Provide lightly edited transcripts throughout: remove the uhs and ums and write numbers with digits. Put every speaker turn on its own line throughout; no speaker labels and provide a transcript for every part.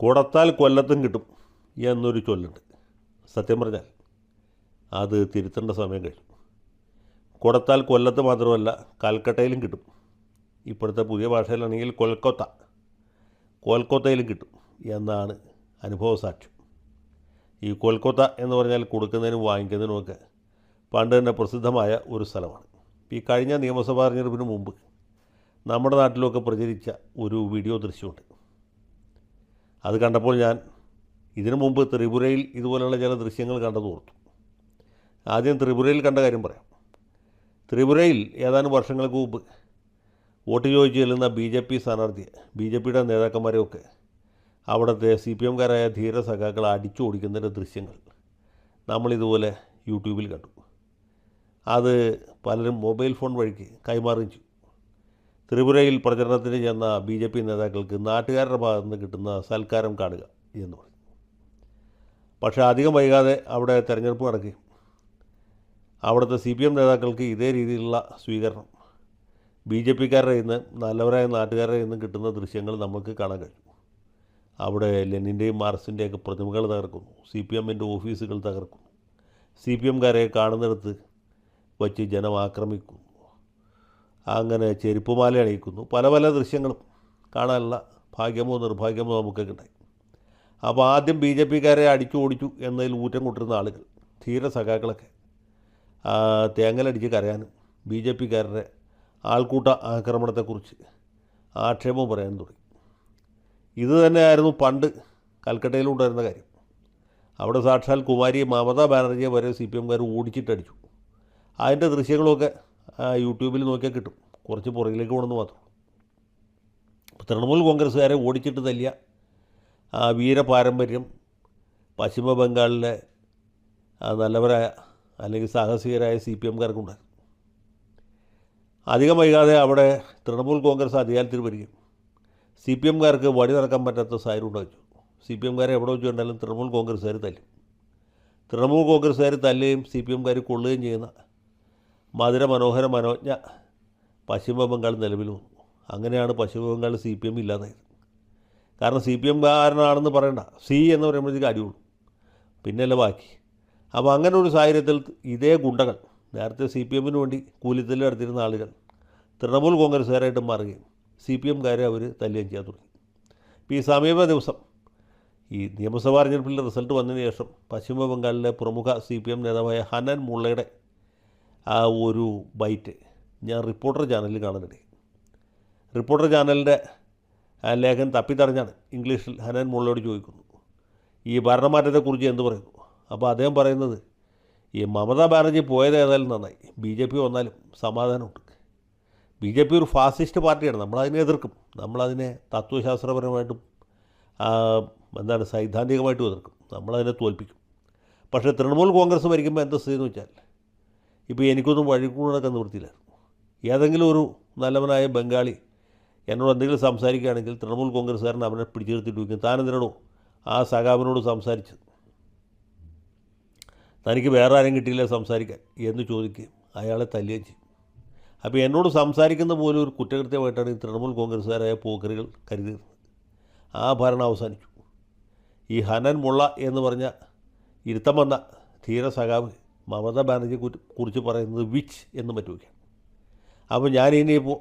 കുടത്താൽ കൊല്ലത്തും കിട്ടും എന്നൊരു ചൊല്ലുണ്ട്. സത്യം പറഞ്ഞാൽ അത് തിരുത്തേണ്ട സമയം കഴിഞ്ഞു. കുടത്താൽ കൊല്ലത്ത് മാത്രമല്ല, കൽക്കട്ടയിലും കിട്ടും. ഇപ്പോഴത്തെ പുതിയ ഭാഷയിലാണെങ്കിൽ കൊൽക്കത്തയിലും കിട്ടും എന്നാണ് അനുഭവ സാക്ഷ്യം. ഈ കൊൽക്കത്ത എന്ന് പറഞ്ഞാൽ കൊടുക്കുന്നതിനും വാങ്ങിക്കുന്നതിനുമൊക്കെ പണ്ട് തന്നെ പ്രസിദ്ധമായ ഒരു സ്ഥലമാണ്. ഈ കഴിഞ്ഞ നിയമസഭാ തെരഞ്ഞെടുപ്പിന് മുമ്പ് നമ്മുടെ നാട്ടിലൊക്കെ പ്രചരിച്ച ഒരു വീഡിയോ ദൃശ്യമുണ്ട്. അത് കണ്ടപ്പോൾ ഞാൻ ഇതിനു മുമ്പ് ത്രിപുരയിൽ ഇതുപോലെയുള്ള ചില ദൃശ്യങ്ങൾ കണ്ടെന്ന് ഓർത്തു. ആദ്യം ത്രിപുരയിൽ കണ്ട കാര്യം പറയാം. ത്രിപുരയിൽ ഏതാനും വർഷങ്ങൾക്ക് മുമ്പ് വോട്ട് ചോദിച്ച് ചെല്ലുന്ന BJP സ്ഥാനാർത്ഥിയെ, BJPയുടെ നേതാക്കന്മാരെയൊക്കെ അവിടുത്തെ CPMകാരായ ധീര സഖാക്കൾ അടിച്ചു ഓടിക്കുന്നതിൻ്റെ ദൃശ്യങ്ങൾ നമ്മളിതുപോലെ യൂട്യൂബിൽ കണ്ടു. അത് പലരും മൊബൈൽ ഫോൺ വഴിക്ക് കൈമാറുകയും ചെയ്തു. ത്രിപുരയിൽ പ്രചരണത്തിന് ചെന്ന BJP നേതാക്കൾക്ക് നാട്ടുകാരുടെ ഭാഗത്തു നിന്ന് കിട്ടുന്ന സൽക്കാരം കാണുക എന്ന് പറഞ്ഞു. പക്ഷേ അധികം വൈകാതെ അവിടെ തെരഞ്ഞെടുപ്പ് നടക്കുകയും അവിടുത്തെ CPM നേതാക്കൾക്ക് ഇതേ രീതിയിലുള്ള സ്വീകരണം BJPക്കാരുടെ നിന്ന്, നല്ലവരായ നാട്ടുകാരുടെ നിന്ന് കിട്ടുന്ന ദൃശ്യങ്ങൾ നമുക്ക് കാണാൻ കഴിഞ്ഞു. അവിടെ ലെനിൻ്റെയും മാർക്സിൻ്റെയൊക്കെ പ്രതിമകൾ തകർക്കുന്നു, CPMൻ്റെ ഓഫീസുകൾ തകർക്കുന്നു, CPMകാരെ കാണുന്നിടത്ത് വച്ച് ജനം ആക്രമിക്കുന്നു, അങ്ങനെ ചെരുപ്പുമാല അണിയിക്കുന്നു. പല പല ദൃശ്യങ്ങളും കാണാനുള്ള ഭാഗ്യമോ നിർഭാഗ്യമോ നമുക്കൊക്കെ ഉണ്ടായി. അപ്പോൾ ആദ്യം BJPക്കാരെ അടിച്ചു ഓടിച്ചു എന്നതിൽ ഊറ്റം കൊണ്ടിരുന്ന ആളുകൾ, ധീര സഖാക്കളൊക്കെ തേങ്ങലടിച്ച് കരയാനും BJPക്കാരുടെ ആൾക്കൂട്ട ആക്രമണത്തെക്കുറിച്ച് ആക്ഷേപം പറയാനും തുടങ്ങി. ഇത് തന്നെയായിരുന്നു പണ്ട് കൽക്കട്ടയിലുണ്ടായിരുന്ന കാര്യം. അവിടെ സാക്ഷാൽ കുമാരി മമതാ ബാനർജിയെ വരെ CPMകാർ ഓടിച്ചിട്ടടിച്ചു. അതിൻ്റെ ദൃശ്യങ്ങളൊക്കെ യൂട്യൂബിൽ നോക്കിയാൽ കിട്ടും. കുറച്ച് പുറകിലേക്ക് പോകണമെന്ന് മാത്രം. തൃണമൂൽ കോൺഗ്രസ്സുകാരെ ഓടിച്ചിട്ട് തല്ലിയ വീരപാരമ്പര്യം പശ്ചിമ ബംഗാളിലെ നല്ലവരായ അല്ലെങ്കിൽ സാഹസികരായ CPMകാർക്കുണ്ടായിരുന്നു. അധികം വൈകാതെ അവിടെ തൃണമൂൽ കോൺഗ്രസ് അധികാരത്തിൽ വരികയും CPMകാർക്ക് വഴി നടക്കാൻ പറ്റാത്ത സാഹചര്യം ഉണ്ടാച്ചു. CPMകാരെ എവിടെ വെച്ച് കണ്ടാലും തൃണമൂൽ കോൺഗ്രസ്സുകാർ തല്ലും. തൃണമൂൽ കോൺഗ്രസ്സുകാർ തല്ലുകയും CPMകാർ കൊള്ളുകയും ചെയ്യുന്ന മനോഹര മനോജ്ഞ പശ്ചിമ ബംഗാൾ നിലവിൽ വന്നു. അങ്ങനെയാണ് പശ്ചിമ ബംഗാൾ CPM ഇല്ലാതായത്. കാരണം CPMകാരനാണെന്ന് പറയണ്ട, എന്ന് പറയുമ്പോഴത്തേക്ക് അടിയുള്ളൂ, പിന്നെയല്ല ബാക്കി. അപ്പോൾ അങ്ങനെ ഒരു സാഹചര്യത്തിൽ ഇതേ ഗുണ്ടകൾ, നേരത്തെ CPMന് വേണ്ടി കൂലിത്തല്ല് നടത്തിയിരുന്ന ആളുകൾ തൃണമൂൽ കോൺഗ്രസ്സുകാരായിട്ട് മാറുകയും CPMകാരെ അവർ തല്ലുകയും ചെയ്യാൻ തുടങ്ങി. ഇപ്പോൾ ഈ സമീപ ദിവസം ഈ നിയമസഭാ തെരഞ്ഞെടുപ്പിൻ്റെ റിസൾട്ട് വന്നതിന് ശേഷം പശ്ചിമ ബംഗാളിലെ പ്രമുഖ CPM നേതാവായ ഹനൻ മുള്ളയുടെ ആ ഒരു ബൈറ്റ് ഞാൻ റിപ്പോർട്ടർ ചാനലിൽ കാണുന്നുണ്ട്. റിപ്പോർട്ടർ ചാനലിൻ്റെ ലേഖനം തപ്പിത്തടഞ്ഞാണ് ഇംഗ്ലീഷിൽ ഹനൻ മുള്ളയോട് ചോദിക്കുന്നു, ഈ ഭരണമാറ്റത്തെക്കുറിച്ച് എന്ത് പറയുന്നു. അപ്പോൾ അദ്ദേഹം പറയുന്നത്, ഈ മമതാ ബാനർജി പോയത് ഏതായാലും നന്നായി, BJP വന്നാലും സമാധാനമുണ്ട്. BJP ഒരു ഫാസിസ്റ്റ് പാർട്ടിയാണ്, നമ്മളതിനെ എതിർക്കും, നമ്മളതിനെ തത്വശാസ്ത്രപരമായിട്ടും സൈദ്ധാന്തികമായിട്ടും എതിർക്കും, നമ്മളതിനെ തോൽപ്പിക്കും. പക്ഷേ തൃണമൂൽ കോൺഗ്രസ് ഭരിക്കുമ്പോൾ എന്താ സ്ഥിതി എന്ന് വെച്ചാൽ, ഇപ്പോൾ എനിക്കൊന്നും വഴിക്കൂടൊക്കെ നിവൃത്തിയില്ലായിരുന്നു. ഏതെങ്കിലും ഒരു നല്ലവനായ ബംഗാളി എന്നോട് എന്തെങ്കിലും സംസാരിക്കുകയാണെങ്കിൽ തൃണമൂൽ കോൺഗ്രസ്സുകാരൻ അവനെ പിടിച്ചു നിർത്തിയിട്ട് വയ്ക്കും. താനെന്തിനാണോ ആ സഖാവിനോട് സംസാരിച്ചത്, തനിക്ക് വേറെ ആരും കിട്ടിയില്ല സംസാരിക്കാൻ എന്ന് ചോദിക്കുകയും അയാളെ തല്ലുകയും ചെയ്യും. അപ്പോൾ എന്നോട് സംസാരിക്കുന്ന പോലും ഒരു കുറ്റകൃത്യമായിട്ടാണ് ഈ തൃണമൂൽ കോൺഗ്രസ്സുകാരായ പോക്കറികൾ കരുതിയിരുന്നത്. ആ ഭരണം അവസാനിച്ചു. ഈ ഹനൻ മുള്ള എന്ന് പറഞ്ഞ ഇരുത്തം വന്ന ധീര സഖാവ് മമതാ ബാനർജിയെ കുറിച്ച് പറയുന്നത് വിച്ച് എന്ന് മറ്റുമൊക്കെയാണ്. അപ്പോൾ ഞാനിനിയിപ്പോൾ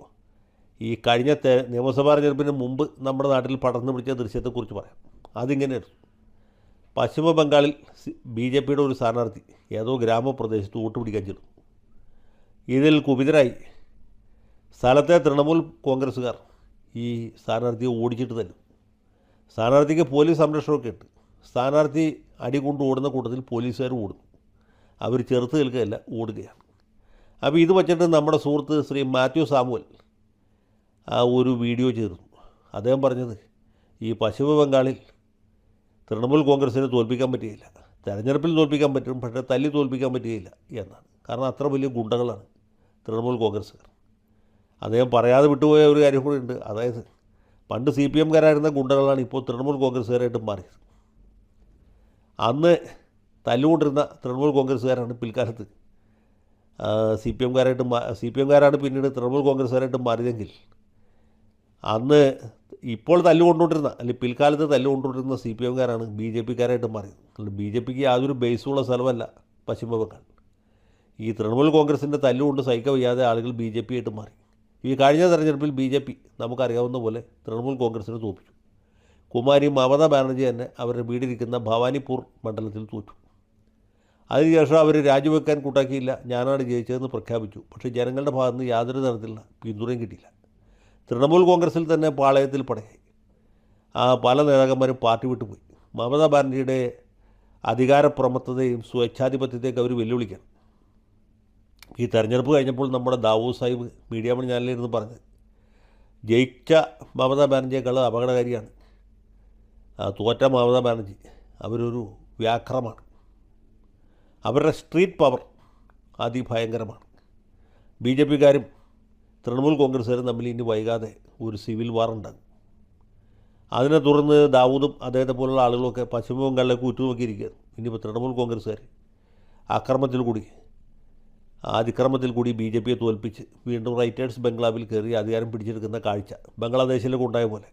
ഈ കഴിഞ്ഞ നിയമസഭാ തെരഞ്ഞെടുപ്പിന് മുമ്പ് നമ്മുടെ നാട്ടിൽ പടർന്നു പിടിച്ച ദൃശ്യത്തെക്കുറിച്ച് പറയാം. അതിങ്ങനെയായിരുന്നു. പശ്ചിമ ബംഗാളിൽ BJPയുടെ ഒരു സ്ഥാനാർത്ഥി ഏതോ ഗ്രാമപ്രദേശത്ത് വോട്ട് പിടിക്കാൻ ചെല്ലുന്നു. ഇതിൽ കുപിതരായി സ്ഥലത്തെ തൃണമൂൽ കോൺഗ്രസ്സുകാർ ഈ സ്ഥാനാർത്ഥിയെ ഓടിച്ചിട്ട് തല്ലും. സ്ഥാനാർത്ഥിക്ക് പോലീസ് സംരക്ഷണമൊക്കെ ഉണ്ട്. സ്ഥാനാർത്ഥി അടി കൊണ്ട് ഓടുന്ന കൂട്ടത്തിൽ പോലീസുകാർ ഓടുന്നു. അവർ ചെറുത്ത് നിൽക്കുകയല്ല, ഓടുകയാണ്. അപ്പോൾ ഇത് വച്ചിട്ട് നമ്മുടെ സുഹൃത്ത് ശ്രീ മാത്യു സാമുവൽ ഒരു വീഡിയോ ചേർന്നു. അദ്ദേഹം പറഞ്ഞത്, ഈ പശ്ചിമ ബംഗാളിൽ തൃണമൂൽ കോൺഗ്രസ്സിനെ തോൽപ്പിക്കാൻ പറ്റുകയില്ല, തെരഞ്ഞെടുപ്പിൽ തോൽപ്പിക്കാൻ പറ്റും, പക്ഷേ തല്ലി തോൽപ്പിക്കാൻ പറ്റുകയില്ല എന്നാണ്. കാരണം അത്ര വലിയ ഗുണ്ടകളാണ് തൃണമൂൽ കോൺഗ്രസ്സുകാർ. അദ്ദേഹം പറയാതെ വിട്ടുപോയ ഒരു കാര്യം കൂടി ഉണ്ട്. അതായത് പണ്ട് CPMകാരായിരുന്ന ഗുണ്ടകളാണ് ഇപ്പോൾ തൃണമൂൽ കോൺഗ്രസ്സുകാരായിട്ട് മാറിയത്. അന്ന് തല്ലുകൊണ്ടിരുന്ന തൃണമൂൽ കോൺഗ്രസ്സുകാരാണ് പിൽക്കാലത്ത് CPMകാരാണ് പിന്നീട് തൃണമൂൽ കോൺഗ്രസ്സുകാരായിട്ട് മാറിയതെങ്കിൽ അന്ന് ഇപ്പോൾ തല്ലുകൊണ്ടുകൊണ്ടിരുന്ന അല്ലെങ്കിൽ പിൽക്കാലത്ത് തല്ലുകൊണ്ടുകൊണ്ടിരുന്ന സി പി എംകാരാണ് ബി ജെ പിക്കാരായിട്ട് മാറിയത്. അതുകൊണ്ട് ബി ജെ പിക്ക് യാതൊരു ബേസുള്ള സ്ഥലമല്ല പശ്ചിമ ബംഗാൾ. ഈ തൃണമൂൽ കോൺഗ്രസിൻ്റെ തല്ലുകൊണ്ട് സഹിക്കാൻ വയ്യാതെ ആളുകൾ ബി ജെ പി ആയിട്ട് മാറി. ഈ കഴിഞ്ഞ തെരഞ്ഞെടുപ്പിൽ ബി ജെ പി നമുക്കറിയാവുന്ന പോലെ തൃണമൂൽ കോൺഗ്രസിന് തോൽപ്പിച്ചു. കുമാരി മമതാ ബാനർജി തന്നെ അവരുടെ വീടിരിക്കുന്ന ഭവാനിപ്പൂർ മണ്ഡലത്തിൽ തോറ്റു. അതിനുശേഷം അവർ രാജിവെക്കാൻ കൂട്ടാക്കിയില്ല, ഞാനാണ് ജയിച്ചതെന്ന് പ്രഖ്യാപിച്ചു. പക്ഷേ ജനങ്ങളുടെ ഭാഗത്ത് നിന്ന് യാതൊരു തരത്തിലുള്ള പിന്തുണയും കിട്ടിയില്ല. തൃണമൂൽ കോൺഗ്രസിൽ തന്നെ പാളയത്തിൽ പടയായി. പല നേതാക്കന്മാരും പാർട്ടി വിട്ടുപോയി. മമതാ ബാനർജിയുടെ അധികാരപ്രമത്തതയും സ്വേച്ഛാധിപത്യത്തെയൊക്കെ അവർ വെല്ലുവിളിക്കണം. ഈ തെരഞ്ഞെടുപ്പ് കഴിഞ്ഞപ്പോൾ നമ്മുടെ ദാവൂദ് സാഹിബ് മീഡിയ മണി ചാനലിലിരുന്ന് പറഞ്ഞത് ജയിച്ച മമതാ ബാനർജിയേക്കാൾ അപകടകാരിയാണ് തോറ്റ മമതാ ബാനർജി. അവരൊരു വ്യാഘ്രമാണ്. അവരുടെ സ്ട്രീറ്റ് പവർ അതിഭയങ്കരമാണ്. ബി ജെ പിക്കാരും തൃണമൂൽ കോൺഗ്രസ്സുകാരും തമ്മിൽ ഇനി വൈകാതെ ഒരു സിവിൽ വാർ ഉണ്ടാകും. അതിനെ തുടർന്ന് ദാവൂദും അദ്ദേഹത്തെ പോലുള്ള ആളുകളൊക്കെ പശ്ചിമ ബംഗാളിലേക്ക് ഉറ്റുനോക്കിയിരിക്കുകയാണ്. ഇനിയിപ്പോൾ തൃണമൂൽ കോൺഗ്രസ്സുകാർ അതിക്രമത്തിൽ കൂടി ബി ജെ പിയെ തോൽപ്പിച്ച് വീണ്ടും റൈറ്റേഴ്സ് ബംഗ്ലാവിൽ കയറി അധികാരം പിടിച്ചെടുക്കുന്ന കാഴ്ച ബംഗ്ലാദേശിലൊക്കെ ഉണ്ടായ പോലെ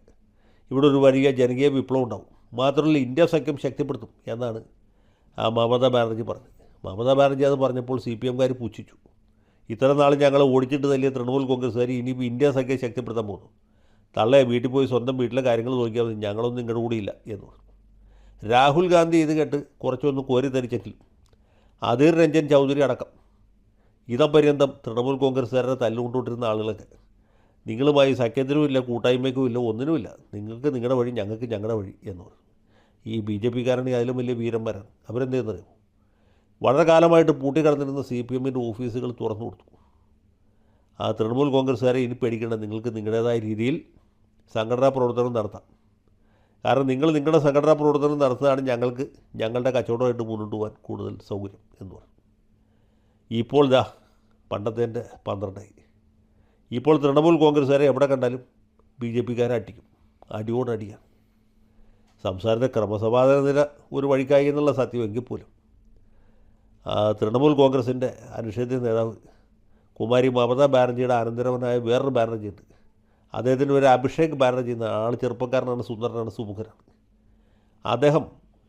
ഇവിടെ ഒരു വലിയ ജനകീയ വിപ്ലവം ഉണ്ടാവും. മാത്രമല്ല ഇന്ത്യ സഖ്യം ശക്തിപ്പെടുത്തും എന്നാണ് മമതാ ബാനർജി പറഞ്ഞത്. മമതാ ബാനർജി അത് പറഞ്ഞപ്പോൾ സി പി എംകാർ പുച്ഛിച്ചു. ഇത്ര നാൾ ഞങ്ങൾ ഓടിച്ചിട്ട് തല്ലിയ തൃണമൂൽ കോൺഗ്രസ്സുകാർ ഇനിയിപ്പോൾ ഇന്ത്യ സഖ്യം ശക്തിപ്പെടുത്താൻ പോകുന്നു. തള്ളയെ വീട്ടിൽ പോയി സ്വന്തം വീട്ടിലെ കാര്യങ്ങൾ നോക്കിയാൽ മതി, ഞങ്ങളൊന്നും നിങ്ങളുടെ കൂടിയില്ല എന്ന് പറഞ്ഞു. രാഹുൽ ഗാന്ധി ഇത് കേട്ട് കുറച്ചൊന്ന് കോരിത്തരിച്ചെങ്കിലും അധീർ രഞ്ജൻ ചൗധരി അടക്കം ഇതപര്യന്തം തൃണമൂൽ കോൺഗ്രസ്സുകാരുടെ തല്ലുകൊണ്ടുകൊണ്ടിരുന്ന ആളുകളൊക്കെ നിങ്ങളുമായി സഖ്യത്തിനുമില്ല, കൂട്ടായ്മയ്ക്കുമില്ല, ഒന്നിനുമില്ല, നിങ്ങൾക്ക് നിങ്ങളുടെ വഴി, ഞങ്ങൾക്ക് ഞങ്ങളുടെ വഴി എന്ന് പറഞ്ഞു. ഈ ബി ജെ പിക്കാരാണെങ്കിൽ അതിലും വലിയ വീരന്മാരാണ്. അവരെന്ത് ചെയ്യുന്നറിയോ? വളരെ കാലമായിട്ട് പൂട്ടിക്കിടന്നിരുന്ന സി പി എമ്മിൻ്റെ ഓഫീസുകൾ തുറന്നു കൊടുത്തു. തൃണമൂൽ കോൺഗ്രസ്സുകാരെ ഇനി പേടിക്കേണ്ട, നിങ്ങൾക്ക് നിങ്ങളുടേതായ രീതിയിൽ സംഘടനാ പ്രവർത്തനം നടത്താം. കാരണം നിങ്ങൾ നിങ്ങളുടെ സംഘടനാ പ്രവർത്തനം നടത്തുന്നതാണ് ഞങ്ങൾക്ക് ഞങ്ങളുടെ കച്ചവടമായിട്ട് മുന്നോട്ട് പോകാൻ കൂടുതൽ സൗകര്യം എന്ന് പറഞ്ഞു. ഇപ്പോൾ പണ്ടത്തെ 12 ഇപ്പോൾ തൃണമൂൽ കോൺഗ്രസ്സുകാരെ എവിടെ കണ്ടാലും ബി ജെ പിക്കാരെ അടിക്കും, അടിയോടടിയാണ്. സംസ്ഥാനത്തെ ക്രമസമാധാന നില ഒരു വഴിക്കായി എന്നുള്ള സത്യമെങ്കിൽ പോലും തൃണമൂൽ കോൺഗ്രസിൻ്റെ അനിഷേധ്യ നേതാവ് കുമാരി മമതാ ബാനർജിയുടെ അനന്തരവനായ വേറൊരു ബാനർജി ഉണ്ട്. അദ്ദേഹത്തിന് ഒരു അഭിഷേക് ബാനർജി എന്ന ആൾ ചെറുപ്പക്കാരനാണ്, സുന്ദരനാണ്, സുമുഖനാണ്. അദ്ദേഹം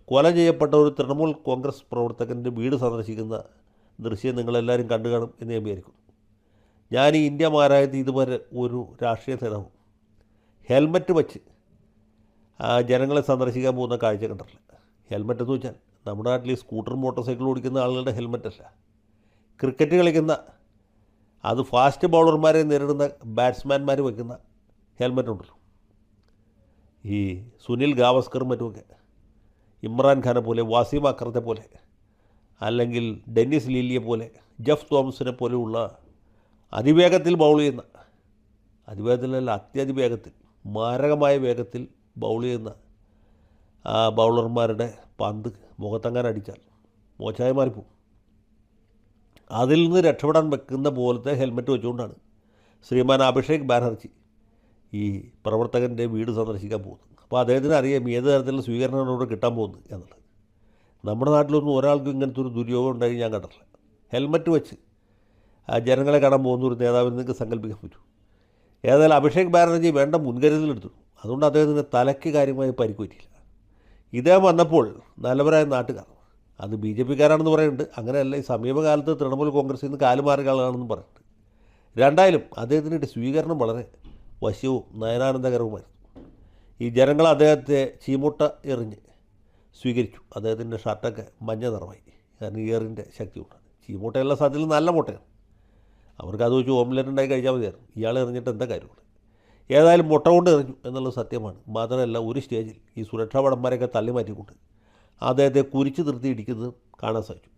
കൊല ചെയ്യപ്പെട്ട ഒരു തൃണമൂൽ കോൺഗ്രസ് പ്രവർത്തകൻ്റെ വീട് സന്ദർശിക്കുന്ന ദൃശ്യം നിങ്ങളെല്ലാവരും കണ്ടു കാണും എന്ന് ഞാൻ വിചാരിക്കുന്നു. ഞാൻ ഈ ഇന്ത്യ മഹാരാജ്യത്ത് ഇതുവരെ ഒരു രാഷ്ട്രീയ നേതാവും ഹെൽമറ്റ് വച്ച് ജനങ്ങളെ സന്ദർശിക്കാൻ പോകുന്ന കാഴ്ച കണ്ടിട്ടില്ല. ഹെൽമറ്റ് എന്ന് വെച്ചാൽ നമ്മുടെ നാട്ടിൽ സ്കൂട്ടർ മോട്ടോർ സൈക്കിൾ ഓടിക്കുന്ന ആളുകളുടെ ഹെൽമറ്റല്ല, ക്രിക്കറ്റ് കളിക്കുന്ന അത് ഫാസ്റ്റ് ബൗളർമാരെ നേരിടുന്ന ബാറ്റ്സ്മാൻമാർ വയ്ക്കുന്ന ഹെൽമറ്റ് ഉണ്ടല്ലോ. ഈ സുനിൽ ഗാവസ്കറും മറ്റുമൊക്കെ ഇമ്രാൻ ഖാനെ പോലെ, വാസിം അക്രത്തെ പോലെ, അല്ലെങ്കിൽ ഡെന്നിസ് ലീലിയെ പോലെ, ജഫ് തോമസിനെ പോലെയുള്ള അതിവേഗത്തിൽ ബൗൾ ചെയ്യുന്ന, അതിവേഗത്തിലല്ല അത്യതിവേഗത്തിൽ, മാരകമായ വേഗത്തിൽ ബൗൾ ചെയ്യുന്ന ബൗളർമാരുടെ പന്ത് മുഖത്തങ്ങനെ അടിച്ചാൽ മോശമായി മാറിപ്പോവും. അതിൽ നിന്ന് രക്ഷപ്പെടാൻ വെക്കുന്ന പോലത്തെ ഹെൽമറ്റ് വെച്ചുകൊണ്ടാണ് ശ്രീമാൻ അഭിഷേക് ബാനർജി ഈ പ്രവർത്തകൻ്റെ വീട് സന്ദർശിക്കാൻ പോകുന്നത്. അപ്പോൾ അദ്ദേഹത്തിന് അറിയാം ഏത് തരത്തിലുള്ള സ്വീകരണമാണ് ഇവിടെ കിട്ടാൻ പോകുന്നത് എന്നുള്ളത്. നമ്മുടെ നാട്ടിലൊന്നും ഒരാൾക്കും ഇങ്ങനത്തെ ഒരു ദുര്യോഗം ഉണ്ടായി ഞാൻ കണ്ടിട്ടില്ല. ഹെൽമറ്റ് വെച്ച് ജനങ്ങളെ കാണാൻ പോകുന്ന ഒരു നേതാവിന് നിങ്ങൾക്ക് സങ്കല്പിക്കാൻ പറ്റും. ഏതായാലും അഭിഷേക് ബാനർജി വേണ്ട മുൻകരുതലെടുത്തു. അതുകൊണ്ട് അദ്ദേഹത്തിന് തലയ്ക്ക് കാര്യമായി പരിക്ക് പറ്റിയില്ല. ഇദ്ദേഹം വന്നപ്പോൾ നല്ലവരായ നാട്ടുകാർ, അത് ബി ജെ പിക്കാരാണെന്ന് പറയുന്നുണ്ട്, അങ്ങനെയല്ല ഈ സമീപകാലത്ത് തൃണമൂൽ കോൺഗ്രസിൽ നിന്ന് കാലുമാറിയ ആളാണെന്ന് പറയുന്നുണ്ട്. രണ്ടായാലും അദ്ദേഹത്തിൻ്റെ സ്വീകരണം വളരെ വശ്യവും നയനാനന്ദകരവുമായിരുന്നു. ഈ ജനങ്ങൾ അദ്ദേഹത്തെ ചീമുട്ട എറിഞ്ഞ് സ്വീകരിച്ചു. അദ്ദേഹത്തിൻ്റെ ഷർട്ടൊക്കെ മഞ്ഞ നിറമായി, കാരണം ഇയറിൻ്റെ ശക്തി കൊണ്ടാണ്. ചീമുട്ടയുള്ള സത്യത്തിൽ നല്ല മുട്ടയാണ്, അവർക്ക് അത് വെച്ച് ഓംലെറ്റ് ഉണ്ടായി കഴിച്ചാൽ മതിയായിരുന്നു. ഇയാൾ എറിഞ്ഞിട്ട് എന്താ കാര്യമുള്ളത്? ഏതായാലും മുട്ട കൊണ്ട് എറിഞ്ഞു എന്നുള്ളത് സത്യമാണ്. മാത്രമല്ല ഒരു സ്റ്റേജിൽ ഈ സുരക്ഷാ ഭടന്മാരെയൊക്കെ തള്ളി മാറ്റിക്കൊണ്ട് അദ്ദേഹത്തെ കുരിച്ച് നിർത്തി ഇടിക്കുന്നത് കാണാൻ സാധിച്ചു.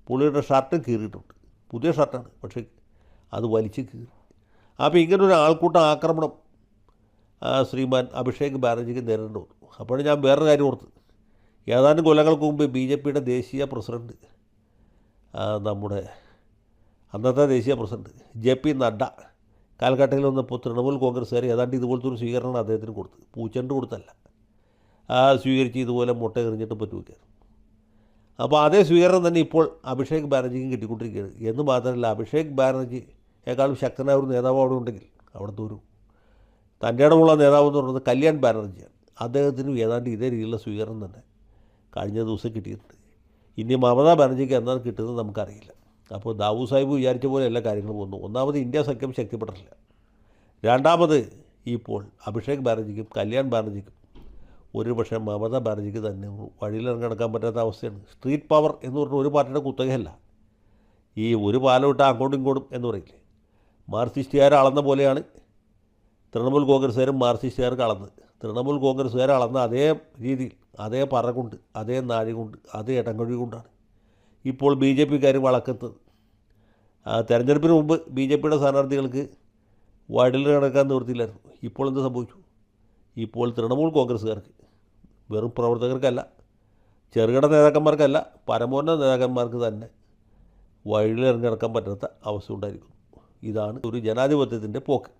പുള്ളിയുടെ ഷർട്ടും കീറിയിട്ടുണ്ട്, പുതിയ ഷർട്ടാണ്, പക്ഷേ അത് വലിച്ച് കീറി. അപ്പോൾ ഇങ്ങനൊരു ആൾക്കൂട്ട ആക്രമണം ശ്രീമാൻ അഭിഷേക് ബാനർജിക്ക് നേരിടേണ്ടി വന്നു. അപ്പോൾ ഞാൻ വേറൊരു കാര്യം ഓർത്ത്, ഏതാനും കൊല്ലങ്ങൾക്ക് മുമ്പ് ബി ജെ പിയുടെ ദേശീയ പ്രസിഡൻറ്റ്, നമ്മുടെ അന്നത്തെ ദേശീയ പ്രസിഡൻറ്റ് JP നഡ്ഡ കാൽക്കട്ടയിൽ വന്നപ്പോൾ തൃണമൂൽ കോൺഗ്രസ്സുകാർ ഏതാണ്ട് ഇതുപോലത്തെ ഒരു സ്വീകരണം അദ്ദേഹത്തിന് കൊടുത്ത്, പൂച്ചണ്ട് കൊടുത്തല്ല, സ്വീകരിച്ച് ഇതുപോലെ മുട്ട എറിഞ്ഞിട്ട് പറ്റുവയ്ക്കായിരുന്നു. അപ്പോൾ അതേ സ്വീകരണം തന്നെ ഇപ്പോൾ അഭിഷേക് ബാനർജിക്കും കിട്ടിക്കൊണ്ടിരിക്കുകയാണ്. എന്ന് മാത്രമല്ല അഭിഷേക് ബാനർജിയേക്കാളും ശക്തനായ ഒരു നേതാവ് അവിടെ ഉണ്ടെങ്കിൽ അവിടുത്തെ ഒരു തൻ്റെ ഇടമുള്ള നേതാവ് എന്ന് പറയുന്നത് കല്യാൺ ബാനർജിയാണ്. അദ്ദേഹത്തിനും ഏതാണ്ട് ഇതേ രീതിയിലുള്ള സ്വീകരണം തന്നെ കഴിഞ്ഞ ദിവസം കിട്ടിയിട്ടുണ്ട്. ഇനി മമതാ ബാനർജിക്ക് എന്നാണ് കിട്ടുന്നത് നമുക്കറിയില്ല. അപ്പോൾ ദാവൂദ് സാഹിബ് വിചാരിച്ച പോലെ എല്ലാ കാര്യങ്ങളും പോകുന്നു. ഒന്നാമത് ഇന്ത്യ സഖ്യം ശക്തിപ്പെട്ടിട്ടില്ല. രണ്ടാമത് ഇപ്പോൾ അഭിഷേക് ബാനർജിക്കും കല്യാൺ ബാനർജിക്കും ഒരുപക്ഷെ മമതാ ബാനർജിക്ക് തന്നെ വഴിയിലിറങ്ങിടക്കാൻ പറ്റാത്ത അവസ്ഥയാണ്. സ്ട്രീറ്റ് പവർ എന്ന് പറഞ്ഞാൽ ഒരു പാർട്ടിയുടെ കുത്തകയല്ല. ഈ ഒരു പാലം ഇട്ടാൽ അങ്ങോട്ടും ഇങ്ങോട്ടും എന്ന് പറയില്ലേ, മാർക്സിസ്റ്റുകാർ അളന്ന പോലെയാണ് തൃണമൂൽ കോൺഗ്രസ്സുകാരും മാർക്സിസ്റ്റുകാർക്ക് അളന്നത്. തൃണമൂൽ കോൺഗ്രസ്സുകാർ അളന്ന അതേ രീതിയിൽ, അതേ പറ കൊണ്ട്, അതേ നാഴി കൊണ്ട്, അതേ ഇടംകഴി കൊണ്ടാണ് ഇപ്പോൾ ബി ജെ പിക്കാർ വളക്കുന്നത്. തെരഞ്ഞെടുപ്പിന് മുമ്പ് ബി ജെ പിയുടെ സ്ഥാനാർത്ഥികൾക്ക് വഴിയിൽ കിടക്കാൻ നിവൃത്തിയില്ലായിരുന്നു. ഇപ്പോൾ എന്ത് സംഭവിച്ചു? ഇപ്പോൾ തൃണമൂൽ കോൺഗ്രസ്സുകാർക്ക്, വെറും പ്രവർത്തകർക്കല്ല, ചെറുകിട നേതാക്കന്മാർക്കല്ല, പരമോന്നത നേതാക്കന്മാർക്ക് തന്നെ വഴിയിൽ ഇറങ്ങി നടക്കാൻ പറ്റാത്ത അവസ്ഥ ഉണ്ടായിരിക്കുന്നു. ഇതാണ് ഒരു ജനാധിപത്യത്തിൻ്റെ പോക്ക്.